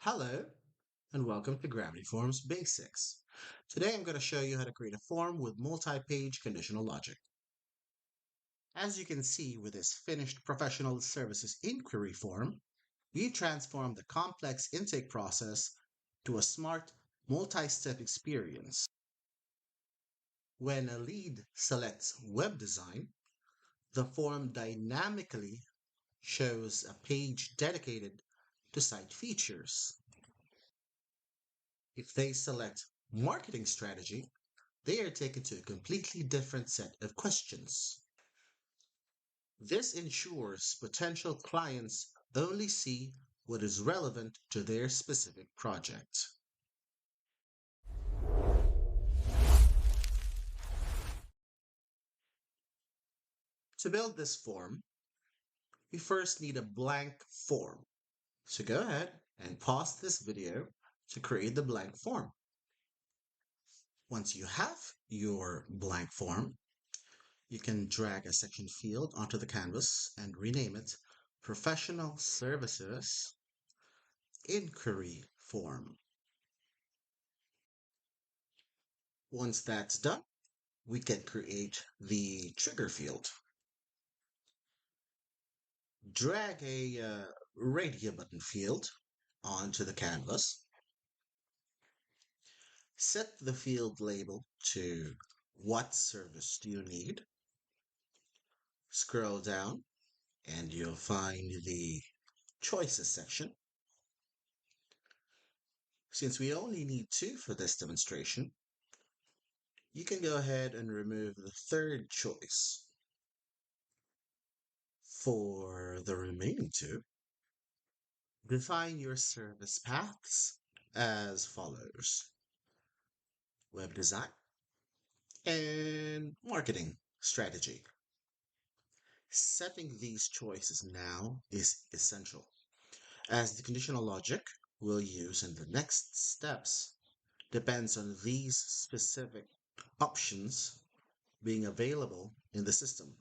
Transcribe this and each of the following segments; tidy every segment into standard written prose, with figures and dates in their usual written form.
Hello and welcome to Gravity Forms Basics. Today I'm going to show you how to create a form with multi-page conditional logic. As you can see with this finished professional services inquiry form, we transformed the complex intake process to a smart multi-step experience. When a lead selects web design, the form dynamically shows a page dedicated to site features. If they select marketing strategy, they are taken to a completely different set of questions. This ensures potential clients only see what is relevant to their specific project. To build this form, we first need a blank form. So go ahead and pause this video to create the blank form. Once you have your blank form, you can drag a section field onto the canvas and rename it Professional Services Inquiry Form. Once that's done, we can create the trigger field. Drag a radio button field onto the canvas. Set the field label to What Service Do You Need? Scroll down and you'll find the Choices section. Since we only need two for this demonstration, you can go ahead and remove the third choice. For the remaining two, define your service paths as follows: web design and marketing strategy. Setting these choices now is essential, as the conditional logic we'll use in the next steps depends on these specific options being available in the system.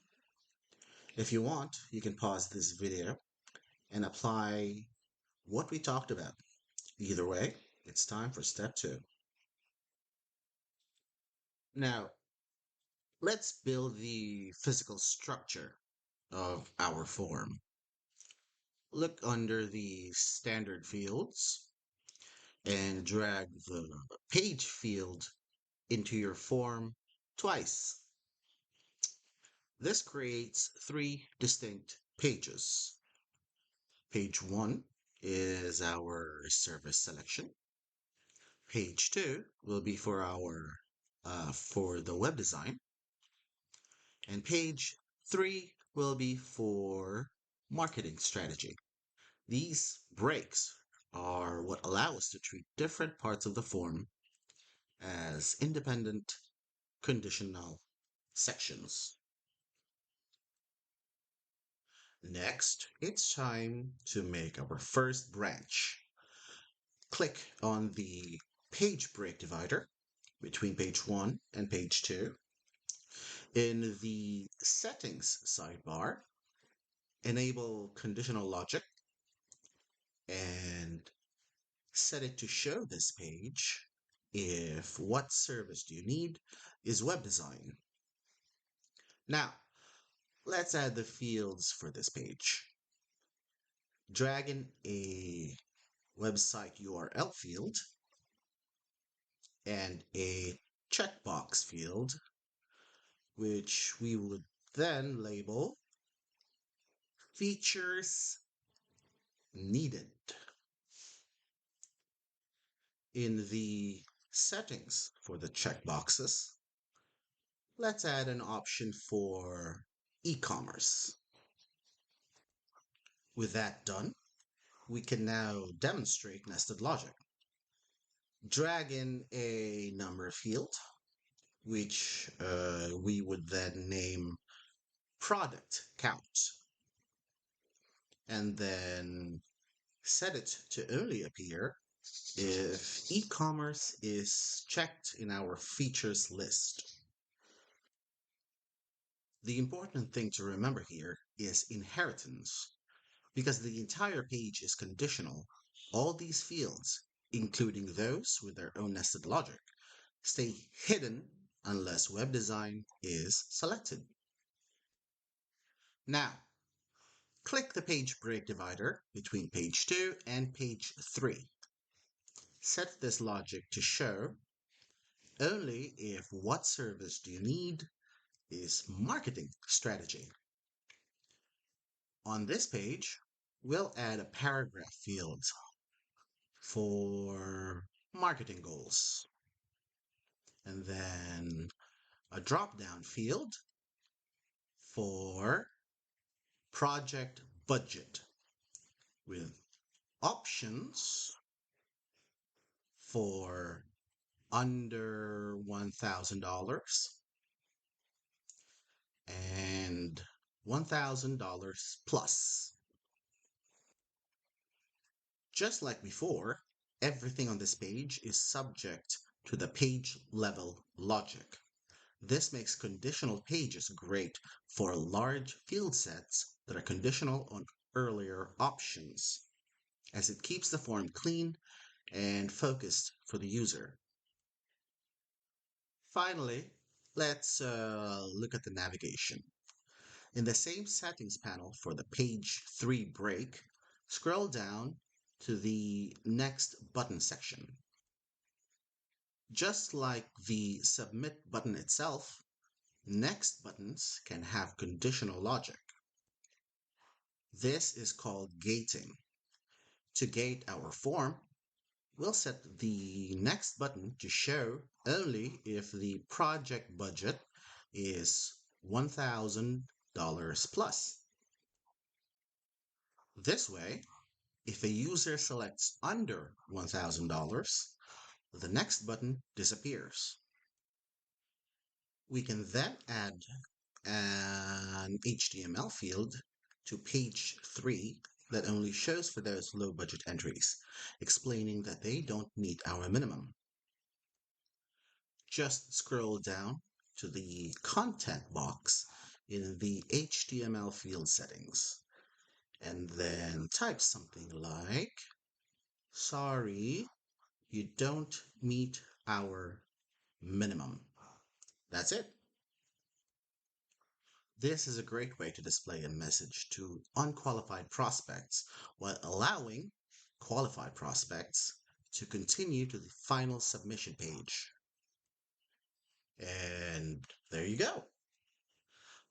If you want, you can pause this video and apply what we talked about. Either way, it's time for step 2. Now, let's build the physical structure of our form. Look under the standard fields and drag the page field into your form twice. This creates 3 distinct pages. Page 1 is our service selection. Page 2 will be for for the web design. And page 3 will be for marketing strategy. These breaks are what allow us to treat different parts of the form as independent conditional sections. Next, it's time to make our first branch. Click on the page break divider between page 1 and page 2. In the settings sidebar, enable conditional logic and set it to show this page if What Service Do You Need is web design. Now, let's add the fields for this page. Drag in a website URL field and a checkbox field, which we would then label Features Needed. In the settings for the checkboxes, let's add an option for e-commerce. With that done, we can now demonstrate nested logic. Drag in a number field, which we would then name product count, and then set it to only appear if e-commerce is checked in our features list. The important thing to remember here is inheritance. Because the entire page is conditional, all these fields, including those with their own nested logic, stay hidden unless web design is selected. Now, click the page break divider between page 2 and page 3. Set this logic to show only if what service do you need is marketing strategy. On this page, we'll add a paragraph field for marketing goals, and then a drop-down field for project budget with options for under $1,000 and $1,000 plus. Just like before, everything on this page is subject to the page level logic. This makes conditional pages great for large field sets that are conditional on earlier options, as it keeps the form clean and focused for the user. Finally, let's look at the navigation. In the same settings panel for the page 3 break, scroll down to the Next button section. Just like the Submit button itself, Next buttons can have conditional logic. This is called gating. To gate our form, we'll set the Next button to show only if the project budget is $1,000 plus. This way, if a user selects under $1,000, the Next button disappears. We can then add an HTML field to page 3 that only shows for those low budget entries, explaining that they don't meet our minimum. Just scroll down to the content box in the HTML field settings and then type something like, "Sorry, you don't meet our minimum." That's it. This is a great way to display a message to unqualified prospects while allowing qualified prospects to continue to the final submission page. And there you go.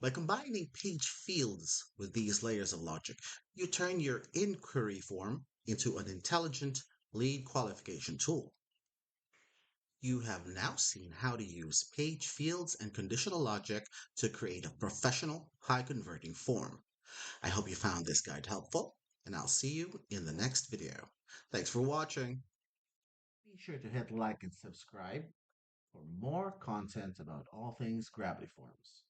By combining page fields with these layers of logic, you turn your inquiry form into an intelligent lead qualification tool. You have now seen how to use page fields and conditional logic to create a professional, high-converting form. I hope you found this guide helpful, and I'll see you in the next video. Thanks for watching. Be sure to hit like and subscribe for more content about all things Gravity Forms.